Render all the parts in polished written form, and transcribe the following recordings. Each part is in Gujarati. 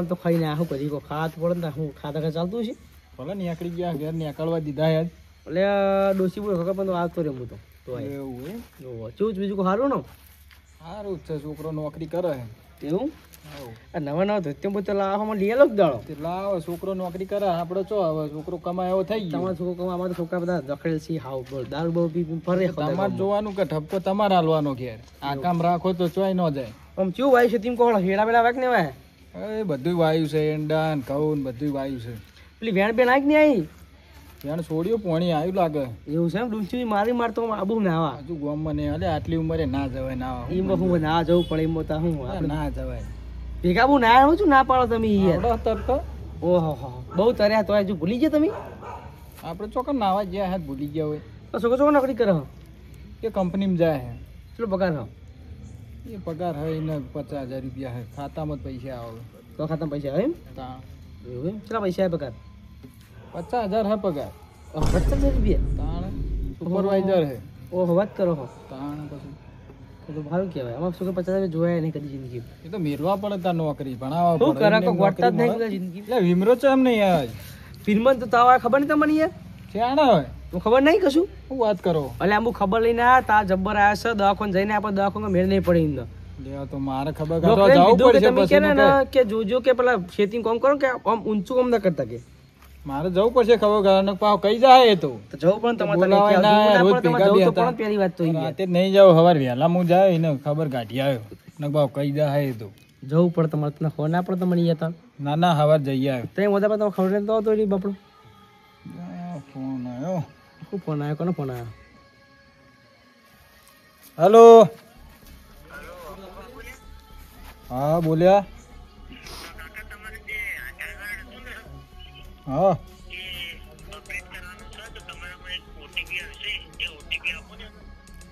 ખાવાનું તો ખાઈને આખું કરી કો ખાત પડે ને હું ખાતા ચાલતું છે ભલે નીકળી ગયા ઘેર નીકળવા દીધા યાર એટલે ડોસી બોલ ખબર પણ તો આવતો રે હું તો એવું એમ ચૂચ બીજું કોઈ સારું ને સારું છે છોકરો નોકરી કરે એવું નવા નવા ધોત્યો બોત્યો લાવવામાં લઈ આલો દાડો લાવો છોકરો નોકરી કરે આપડે ચો હવે છોકરો કમાય એવો થઈ ગયો તમારા છોકરો અમારા તો છોકરા બધા દખેલ છે હાવ બોલ દારૂ બહુ પી ફરે તમારે જોવાનું કે ઠપકો તમારે હાલવાનો ઘેર આ કામ રાખો તો ચોય ન જાય આમ ચેવું વાય છે તેમ કોણ હેડા બેડા વાક ને વાય એ બધું વાયુ છે એંડા ને ઘઉં બધું વાયુ છે પેલી વેણ બેન આવી ને આવી ત્યાં છોડ્યું પોણી આવ્યું લાગે એવું છે એમ ડૂંચી મારી મારતો આબુ ના આવા હજુ ગામમાં ને અલે આટલી ઉંમરે ના જવાય ના એમ હું ના જવું પડે એમ તો હું આપણે ના જવાય ભેગા બહુ ના આવું છું ના પાડો તમે યાર તરતો ઓહો હો બહુ તર્યા તો હજુ ભૂલી ગયા તમે આપણે ચોકન નાવા ગયા હે ભૂલી ગયા હોય તો છોકરો છોકરો નોકરી કરે એ કંપનીમાં જાય હે ચલો પગાર હો એ પગાર હે ને 50,000 રૂપિયા હે ખાતામાં જ પૈસા આવે તો ખાતામાં પૈસા આવે એમ તા એવું એમ કેટલા પૈસા આવે પગાર 50,000 હે પગાર 50,000 રૂપિયા તાણ સુપરવાઇઝર હે ઓહો વાત કરો હો તાણ પછી તો ભારું કહેવાય અમારે છોકરો 50,000 જોયા નહીં કદી જિંદગી એ તો મેળવા પડે તાર નોકરી ભણાવવા શું પડે કરે કો ગોટતા જ નહીં જિંદગી એટલે વિમરો છે એમ નહીં યાર ફિલ્મન તો તાવા ખબર નહીં તમને યાર શેણા હોય તો ખબર નહીં કશું શું વાત કરો એટલે આમ ખબર લઈને આ તા જબ્બર આયા છે દવાખાને જઈને આપણે દવાખાને મેળ નહીં પડે ઇંદો લેવા તો મારે ખબર કાઢવા જવું પડશે તમે કે ને કે જોજો કે પેલા ખેતી કામ કરો કે આમ ઊંચું કામ ના કરતા કે મારે જવું પડશે ખબર કાઢવા પાવ કઈ જાય એ તો જવું પણ તમારે રોજ ભેગા બી હતા પહેલી વાત તો રાતે નહીં જાવ હવાર વહેલા હું જાય એને ખબર કાઢી આવ્યો ને પાવ કઈ જાય એ તો જવું પડે તમારે તને ખબર ના પડે તમને યાર ના ના હવાર જઈ આવ્યો તઈ મોટા પર તમે ખબર નહીં તો હતો બાપડો ફોન આવ્યો શું ફોન આવ્યો કોનો ફોન આવ્યો હેલો હા બોલ્યા હા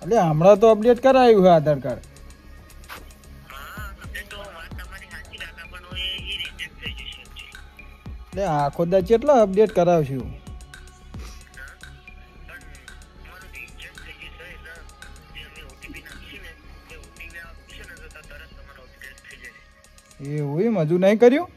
એટલે હમણાં તો અપડેટ કરાયું છે આધાર કાર્ડ એટલે આખો દા કેટલા અપડેટ કરાવશું એવું એમ હજુ નહીં કર્યું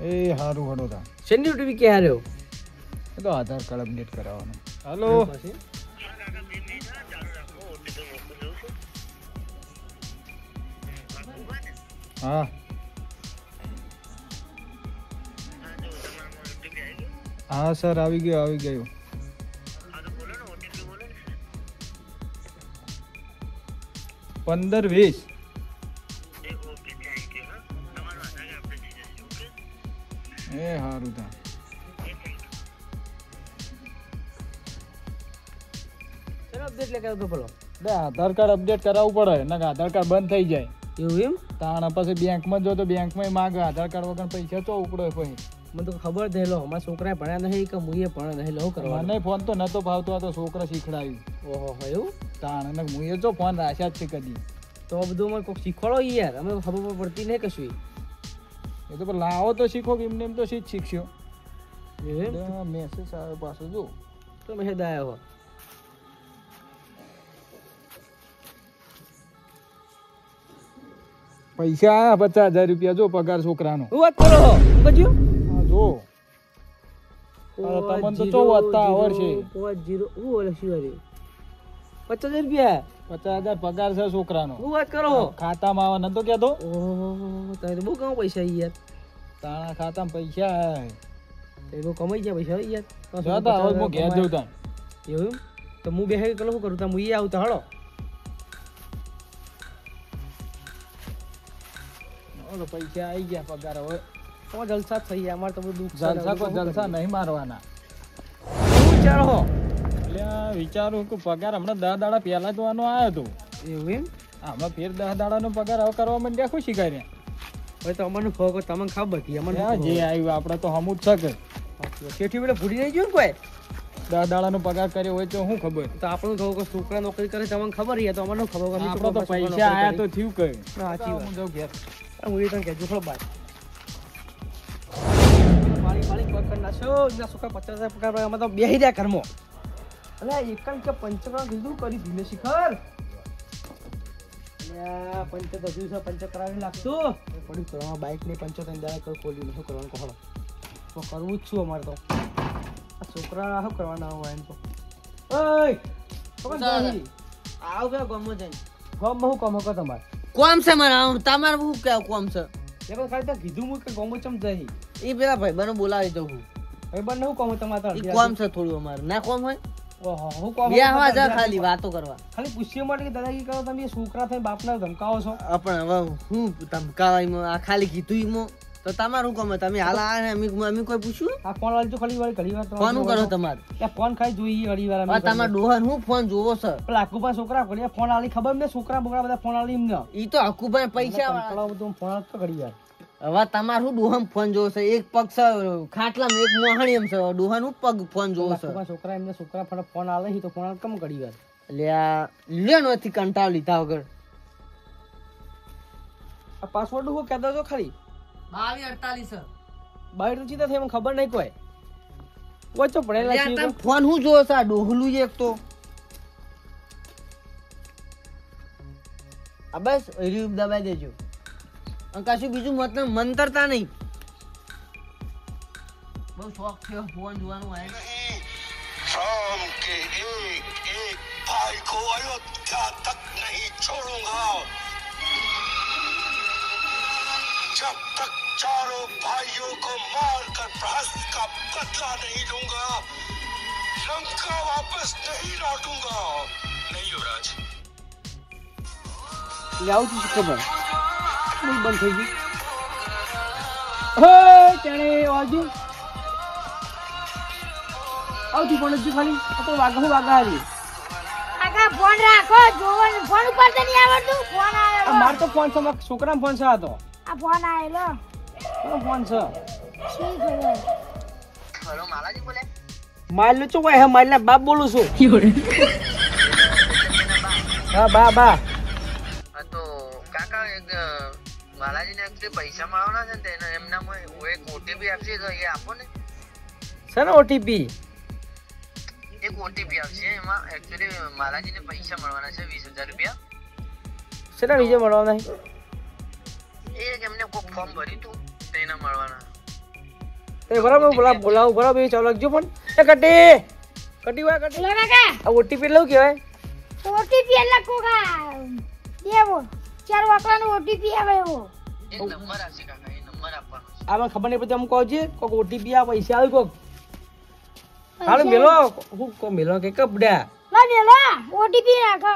એ સારું હડો તા શેની ટીવી કે હાર્યો એ તો આધાર કાર્ડ અપડેટ કરાવવાનું હાલો હા હા સર આવી ગયું 15-20 એ સારું તા અપડેટ લે કરાવતો પેલો આધાર કાર્ડ અપડેટ કરાવવું પડે ને આધાર કાર્ડ બંધ થઈ જાય એવું એમ તાણ પછી બેંકમાં જો તો બેંકમાં માગે આધાર કાર્ડ વગર પૈસા તો ઉપડે પછી મને તો ખબર થયેલો અમારા છોકરાએ ભણ્યા નહીં કે મુએ ભણે નહીં લો કરવા મને ફોન તો નતો ભાવતો આ તો છોકરા શીખડાવ્યું ઓહો એવું તાણ ને મુએ જો ફોન રાખ્યા જ છે કદી તો બધું મને કોઈક શીખવાડો યાર અમે ખબર પડતી નહીં કશું એ તો લાવો તો શીખો કે એમને એમ તો શીખ્યો એમ મેસેજ આવ્યો પાછો જો તો મેસેજ આવ્યો હો પૈસા આયા 50,000 રૂપિયા જો પગાર છોકરાનો હું વાત કરો બજ્યો હા જો તમને તો ચો વાતા આવડશે 50 હું ઓલે શિવારી 50,000 રૂપિયા 50,000 પગાર છે છોકરાનો હું વાત કરો ખાતામાં આવે નતો કેતો ઓહો તારે બહુ કમ પૈસા યાર તાણા ખાતામાં પૈસા આયા તે બહુ કમાઈ ગયા પૈસા યાર જાતા હવે હું ઘેર જઉં તા એવું તો હું બેહે કે શું કરું તા હું ઈ આવતા હળો પૈસા આવી ગયા પગાર હવે તમારે જલસા થઈ ગયા અમારે તો બધું દુઃખ જલસા કોઈ જલસા નહીં મારવાના વિચારો હો એટલે વિચારું કે પગાર હમણાં 10 દાડા પહેલા તો આનો આવ્યો હતો એવું એમ હમણાં ફેર 10 દાડાનો પગાર હવે કરવા માંડ્યા ખુશી કર્યા હવે તો અમને ખબર તમને ખબર હતી અમને જે આવ્યું આપણે તો હમું જ શકે શેઠી બેટા ભૂલી નહીં ગયું કોઈ 10 દાડાનો પગાર કર્યો હોય તો શું ખબર તો આપણને ખબર કે છોકરા નોકરી કરે તમને ખબર છે તો અમને ખબર કે આપણે તો પૈસા આયા તો થયું કઈ સાચી હું જાઉં ઘેર હું એ તને કહેજો ખબર બાદ શું ના છોકરા 50,000 પગાર પડે અમે તો બેહી રહ્યા ઘરમાં અલે એકન કે પંચકરા કીધું કરી ભીલે શિખર અલ્યા પંચ તો હજુ છે પંચ કરાવી લાગતું પડ્યું કરવા બાઇક ને 75 દાડા કર ખોલ્યું શું કરવાનું કહો તો કરવું જ છું અમારે તો આ છોકરા શું કરવાના હોય એમ તો ઓય કોણ જાહી આવ કે ગમો જઈને ગમ બહુ કમ હકો તમાર કોમ છે મારા તમાર હું કે કોમ છે એ પણ ખાલી તો કીધું હું કે ગમો ચમ જહી એ પેલા ભાઈ બનો બોલાવી દઉં હું એ બંને હું કમ તમાર તો એ કોમ છે થોડું અમારે ના કોમ હોય ઓહો હું કોમ બેહવા જા ખાલી વાતો કરવા ખાલી પૂછ્યો માટે કે દાદાગી કરો તમે છોકરા થઈને બાપના ધમકાવો છો પણ હવે હું ધમકાવાઈમાં આ ખાલી કીધું ઈમાં તો તમારું કોમ તમે હાલ આ અમે કોઈ પૂછ્યું આ ફોન વાળી તો ખાલી વાર ઘડી વાર ફોન કરો તમારે એ ફોન ખાઈ જોઈએ ઘડી વાર હવે તમાર ડોહન હું ફોન જોવો છે પેલા આકુપા છોકરા ઘડી ફોન આલી ખબર ને છોકરા બોકરા બધા ફોન આલી એમને ઈ તો હકુભાઈ પૈસા પેલા બધું ફોન આલતો ઘડી વાર હવે તમાર હું ડોહમ ફોન જોવો છે એક પગ છે ખાટલામાં એક મોહણી એમ છે ડોહન હું પગ ફોન જોવો છે આકુપા છોકરા એમને છોકરા ફોન આલે તો ફોન આલ કમ ઘડી વાર એટલે આ લ્યો નથી કંટાળ લીધા વગર આ પાસવર્ડ હું કહેતો છો ખાલી 2248 બાઈટ તો ચીતા થઈ મને ખબર નહીં કોઈ વચ્ચો પડેલા છે તમે ફોન હું જોવો છે આ ડોહલું એક તો આ બસ રીવ દબાઈ દેજો અને કશું બીજું મતલબ મંતરતા નહીં બહુ શોખ છે ફોન જોવાનું હોય राम के एक एक भाई को अयोध्या तक नहीं छोड़ूंगा जब तक चारों भाइयों को मारकर प्रहस्त का बदला नहीं लूंगा लंका वापस नहीं लौटूंगा नहीं युवराज આવું છું ખબર નહીં બંધ થઈ ગયું હે તેણે આવજો આવતી પણ હજુ ખાલી આ તો વાગા હારી કાકા ફોન રાખો જોવન ફોન ઉપર તો નહીં આવડતું ફોન આ આવેલો માર તો ફોન છે માર છોકરાનો ફોન છે આ તો આ ફોન આવેલો કોનો ફોન છે શી ખબર હેલો માલાજી બોલે માલ લો ચોય હે માલના બાપ બોલું છું હા બા તો કાકા એક માલાજીને એકચ્યુઅલી પૈસા મળવાના છે ને તેને એમના એક ઓટીપી આપશે તો એ આપો ને છે ને ઓટીપી એક ઓટીપી આવશે એમાં એકચ્યુઅલી માલાજીને પૈસા મળવાના છે 20,000 રૂપિયા સેના વિજય મળવાના એ એમને કોઈ ફોર્મ ભર્યું હતું તેના મળવાના તે બરાબર બોલાવ બરાબર એ ચાલુ રાખજો પણ એ કટી વાય કટી લો કાકા આ ઓટીપી લઉં કેવાય ઓટીપી એટલે કોકા દેવો 4 વાકડાનો ઓટીપી આવે એવો એક નંબર આવશે કાકા એ નંબર આપવાનો છે આ મને ખબર નહીં પછી અમુક કહો છે કોક ઓટીપી આ પૈસા આવી કોક હાલ મેલો હું કો મેલો કે કપડા લો દેલો ઓટીપી નાખો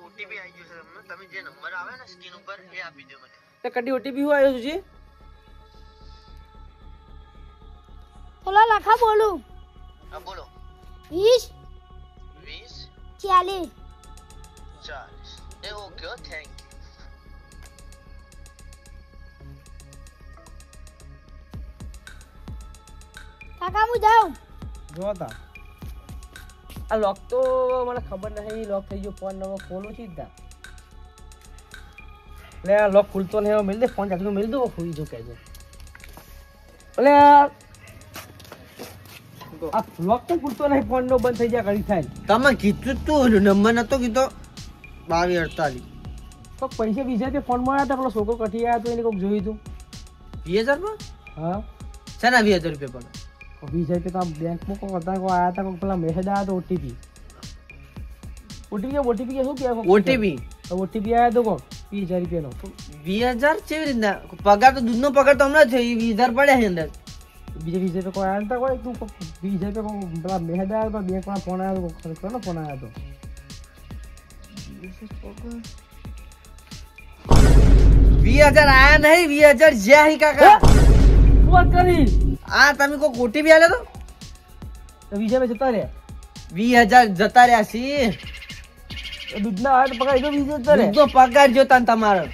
ઓટીપી આવી ગયો છે તમે જે નંબર આવે ને સ્ક્રીન ઉપર એ આપી દો મને તે કટી ઓટીપી હું આવ્યો છે તો લખા બોલું હા બોલો 20 20 40 40 એ ઓકે થેન્ક કાકા હું જાઉં જોતા આ લોક તો મને ખબર નહીં લોક થઈ ગયો ફોન નવો ખોલું સીધા એટલે આ લોક ખુલતો નહીં મિલ દે ફોન ચાલુ મિલ દો ખુલી જો કે છે એટલે આ લોક તો ખુલતો નહીં ફોન નો બંધ થઈ જાય ઘડી થાય તમે કીધું તું નંબર નતો કીધો 2248 તો પૈસા બીજા તે ફોન માં આવ્યા હતા પેલો છોકરો કઠી આવ્યા તો એને કોઈક જોયું તું 20,000 પર હા શાના 20,000 રૂપિયા પર બીજા તે કામ બેંકમાં કોઈ હતા કોઈ આવ્યા હતા કોઈ પેલા મેસેજ આવ્યા તો ઓટીપી ઓટીપી શું કહેવાય ઓટીપી ઓટીપી આવ્યા તો કોક 20,000 રૂપિયાનો 20,000 કેવી રીતના પગાર તો દૂધનો પગાર તો હમણાં છે 20,000 પડ્યા છે અંદર બીજા 20,000 કોઈ આવ્યા હતા કોઈ તું 20,000 કોઈ પેલા મેસેજ આવ્યો તો બેંક માં ફોન આવ્યો તો કોનો ફોન આવ્યો તો 20,000 આયા નહીં 20,000 જ્યાં હી કાકા વાત કરી આ તમે કોઈ ઓટીપી આલે તો બીજા મેં જતા રે 20,000 જતા રહ્યા છે દૂધના આવે તો પગાર એ તો 20,000 જતા રે દૂધનો પગાર જોતા ને તમારો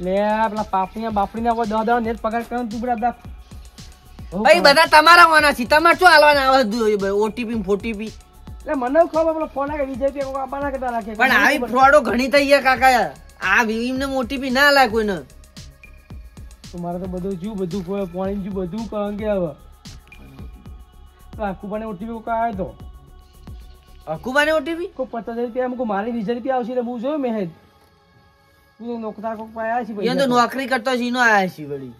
લે પેલા બાપડીના કોઈ 10,000 નેટ પગાર કરે તું બધા ભાઈ બધા તમારા વાના છે તમારે શું હાલવાના આવે ઓટીપી ફોટીપી એટલે મને ખબર પેલો ફોન આવે 20,000 રૂપિયા આપવાના કેટલા રાખે પણ આવી ફ્રોડો ઘણી થઈ ગયા કાકા આ એમને ઓટીપી ના લાગે કોઈને તો મારે તો બધું જ્યું બધું પાણી જ્યું બધું કહે કે હવે કુબાને ઓટીપી કોઈ આવ્યો તો અકુબાને ઓટીપી કોઈ 50,000 રૂપિયા અમુક મારી 20,000 રૂપિયા આવશે એટલે હું જોયું મેં તું નોકરા કોક પાયા છે એ તો નોકરી કરતો છે એનો આયા છે વળી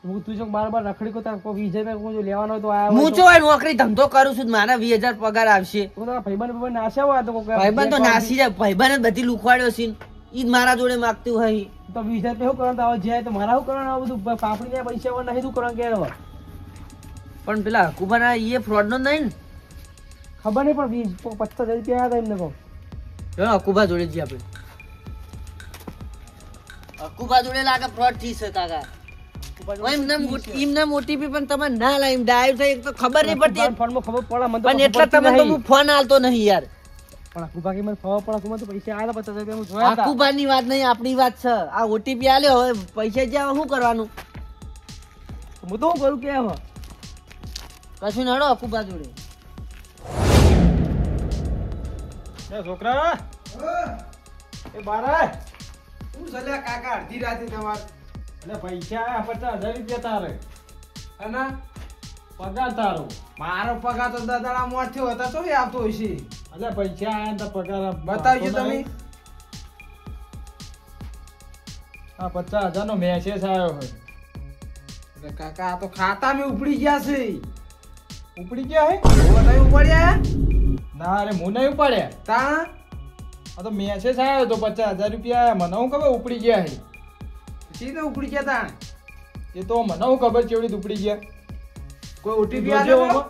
હું તું જો બાર રખડી કો તાર કોઈ 20,000 રૂપિયા કોઈ લેવાનો હોય તો આયા હું જો નોકરી ધંધો કરું છું મારા 20,000 પગાર આવશે તો તારા ભાઈબંધ નાશ્યા હોય તો કોઈ ભાઈબંધ તો નાસી જાય ભાઈબંધ જ બધી લુખવાડ્યો છે ઈ જ મારા જોડે માગતું હોય તો 20,000 રૂપિયા શું કરવાનું આવે જાય તો મારા શું કરવાનું આ બધું પાપડી ને પૈસા હોય નહીં શું કરવાનું કે હવે પણ પેલા અકુબાના એ ફ્રોડ નો નહીં ને ખબર નહીં પણ 50,000 રૂપિયા આવ્યા હતા એમને કહું ચલો અકુબા જોડે જઈએ આપણે અકુબા જોડે લાગે ફ્રોડ થી છે કાકા એમના ઓટીપી પણ તમે ના લાઈમ ડાયવ થઈ તો ખબર નહીં પડતી ફોનમાં ખબર પડે મને પણ એટલા તમે તો હું ફોન આલતો નહીં યાર પણ આખું મને ખબર પડે આખું તો પૈસા આવ્યા 50,000 રૂપિયા હું જોયા હતા અકુબાની વાત નહીં આપણી વાત છે આ ઓટીપી આલ્યો હવે પૈસા જ્યાં શું કરવાનું હું તો શું કરું કે હવે કશું નડો અકુબા જોડે છોકરા એ બારા શું ચાલ્યા કાકા અડધી રાતે તમારે એટલે પૈસા આયા 50,000 રૂપિયા તારે અને પગાર તારો મારો પગાર તો દાદાના મોર થયો હતા તો એ આવતો હશે એટલે પૈસા આયા તો પગાર બતાવજો તમે આ 50,000 નો મેસેજ આવ્યો હોય એટલે કાકા આ તો ખાતામાં ઉપડી ગયા છે ઉપડી ગયા હે તમે ઉપડ્યા ના અરે હું નહીં ઉપાડ્યા તા આ તો મેસેજ આવ્યો તો 50,000 રૂપિયા આયા મને હું ખબર ઉપડી ગયા હે સીધા ઉપડી ગયા તા એ તો મને હું ખબર કેવડી ઉપડી ગયા કોઈ ઓટીપી આલ્યો તો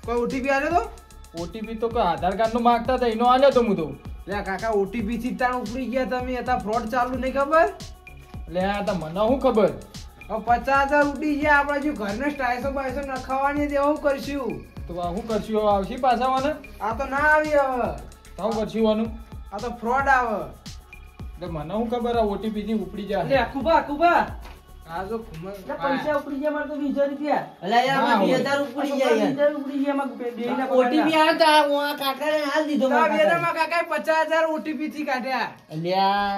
કોઈ ઓટીપી આલ્યો તો ઓટીપી તો કોઈ આધાર કાર્ડ નું માંગતા હતા એનો આલ્યો તો હું તો લે કાકા ઓટીપી થી તાણ ઉપડી ગયા તમે હતા ફ્રોડ ચાલુ નહીં ખબર એટલે આ તો મને શું ખબર હવે 50,000 ઉડી ગયા આપણે જો ઘરને સ્ટાઈસો બાઈસો નખાવાની તે હું કરશું તો આ શું કરશું હવે આવશે પાછા મને આ તો ના આવી હવે તો શું કરશું આનું આ તો ફ્રોડ આવે એટલે મને શું ખબર આ ઓટીપી થી ઉપડી એટલે જાય આખુબા આ જો પૈસા ઉપડી ગયા મારે તો 20,000 રૂપિયા અલા યાર ના, 20,000 ઉપડી ગયા યાર 20,000 ઉપડી ગયા મારા બેયના પગારના. ઓટીપી આવ્યો તો હું આ કાકાને હાલ દીધો તા મારા કાકાને. બેનામાં કાકાએ 50,000 ઓટીપી થી કાઢ્યા અલ્યા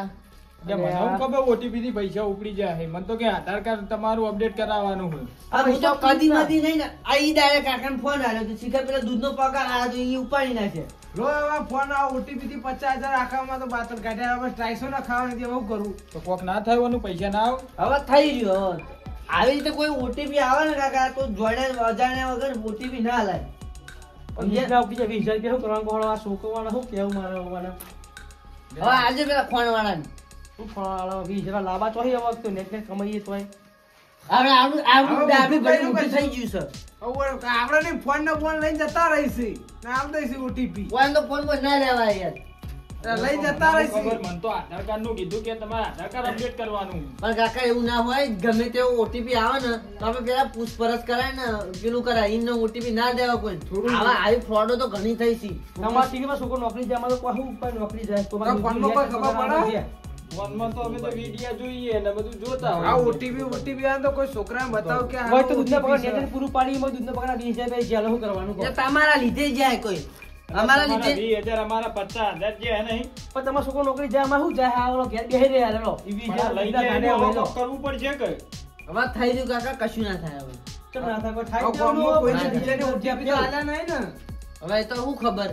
એટલે મને શું ખબર ઓટીપી થી પૈસા ઉપડી જાય મને તો કે આધાર કાર્ડ તમારું અપડેટ કરાવવાનું હોય આ હું તો કદી મધી નહીં ને આ ઈ ડાયરેક્ટ કાકાને ફોન આવ્યો તો શીખર પેલા દૂધનો પગાર આવ્યો તો ઈ ઉપાડી નાખે લો હવે ફોન આ ઓટીપી થી 50,000 આખામાં તો બાતલ કાઢ્યા હવે સ્ટાઈસો ના ખાવાની તે હું કરું તો કોક ના થયું પૈસા ના આવે હવે થઈ રહ્યો હવે. આવી રીતે કોઈ ઓટીપી આવે ને કાકા તો જોડે અજાણ્યા વગર ઓટીપી ના લાય પણ જેટલા ઉપડી જાય 20,000 રૂપિયા શું કરવાનું કહો આ છોકરાવાળા શું કેવું મારે હોવાના હવે આજે પેલા ફોન વાળાને શું ફળવાળા 20,000 લાંબા તો હવે તો નેટ કમાઈએ તોય હવે આપણું હવે આપણું બધું ઘર કઈ મોટું થઈ ગયું છે આપણે ને ફોન ને ફોન લઈને જતા રહીશી ને આમ દઈશી ઓટીપી ફોન તો ફોન પર ના લેવાય યાર લઈ જતા મને રહીશી ખબર મને તો આધાર કાર્ડ નું કીધું કે તમારે આધાર કાર્ડ અપડેટ કરવાનું પણ કાકા એવું ના હોય ગમે તેવો ઓટીપી આવે ને તો આપણે પેલા પૂછપરછ કરાય ને પેલું કરાય એમને ઓટીપી ના દેવા કોઈ આવા આવી ફ્રોડો તો ઘણી થઈ છે તમારા સિટીમાં છોકરો નોકરી જાય અમારે તો કોઈ ઉપર નોકરી જાય તો મારે ફોનમાં કોઈ ખબર પડે? ફોનમાં તો અમે તો વિડિયા જોઈએ ને બધું જોતા આ હોય ઓટીપી આવે તો કોઈ છોકરાને બતાવો કે હોય તો દૂધના પગાર નેટ પૂરું પાડી એમાં દૂધના પગાર 20,000 રૂપિયા જ્યાં શું કરવાનું કહો? એ તમારા લીધે જાય કોઈ અમારા લીધે 20,000 અમારા 50,000 જે હે નહીં પણ તમારો છોકરો નોકરી જાય આમાં શું જાય હા ઓલો ઘેર બેહી રહ્યા હેલો ઈ 20,000 લઈ લઈને જાય આને એનું હોય કરવું પડશે કે હવે થઈ રહ્યું કાકા કશું ના થાય હવે ચમ ના થાય કોઈ થાય આ ગામમાં તો કોઈને ના, બીજાને ઓટીપી તો આલ્યા નહીં ને હવે એ તો શું ખબર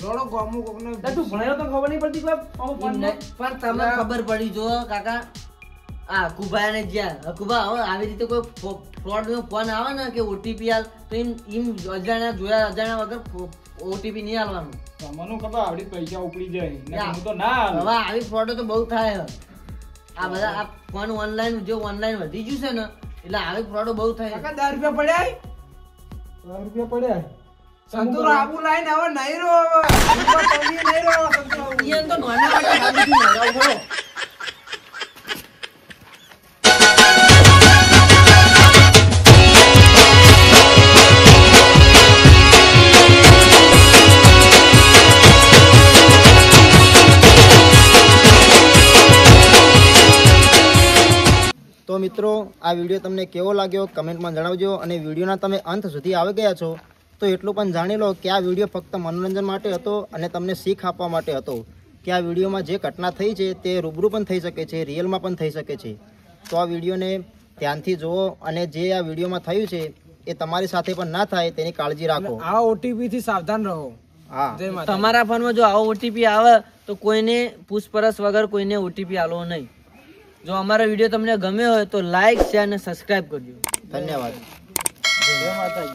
લોડો ગામમાં કોકનો તું ભણેલો તો ખબર નહીં પડતી કોઈ આમાં એમ ફોનમાં? નહીં. પણ તમને ખબર પડી જો કાકા આ કુભાને જ્યાં કુભા હવે આવી રીતે કોઈ ફ્રોડ નો ફોન આવે ને કે ઓટીપી આલ તો એમ અજાણ્યા જોયા અજાણ્યા વગર ઓટીપી નહીં આલવાનું તો મને ખબર આવડી પૈસા ઉપડી જાય ને ના. હું તો ના આલું. હવે આવી ફ્રોડો તો બહુ થાય હવે. આ બધા આ ફોન ઓનલાઈન જો ઓનલાઈન વધી ગયું છે ને એટલે આવી ફ્રોડો બહુ થાય કાકા 10 રૂપિયા પડ્યા રૂપિયા પડ્યા સંતુર આબુ લાઈન હવે નહીં રહો હવે ઉપર પડી નહીં રહો સંતુર આબુ. ઈયન તો નાના માટે બાબુજી નવરાવ ખરો. તો મિત્રો આ વિડીયો તમને કેવો લાગ્યો કમેન્ટમાં જણાવજો અને વિડીયોના તમે અંત સુધી આવી ગયા છો તો એટલું પણ જાણી લો કે આ વિડીયો ફક્ત મનોરંજન માટે હતો અને તમને શીખ આપવા માટે હતો કે આ વિડીયોમાં જે ઘટના થઈ છે તે રૂબરૂ પણ થઈ શકે છે રિયલમાં પણ થઈ શકે છે તો આ વિડીયોને ધ્યાનથી જુઓ અને જે આ વિડીયોમાં થયું છે એ તમારી સાથે પણ ના થાય તેની કાળજી રાખો. આ ઓટીપી થી સાવધાન રહો. હા, જય માતા. તમારા ફોનમાં જો આવો ઓટીપી આવે તો કોઈને પૂછપરછ વગર કોઈને ઓટીપી આલવો નહીં. જો અમારો વિડીયો તમને ગમ્યો હોય તો લાઈક શેર અને સબસ્ક્રાઇબ કરજો. ધન્યવાદ. જય માતાજી.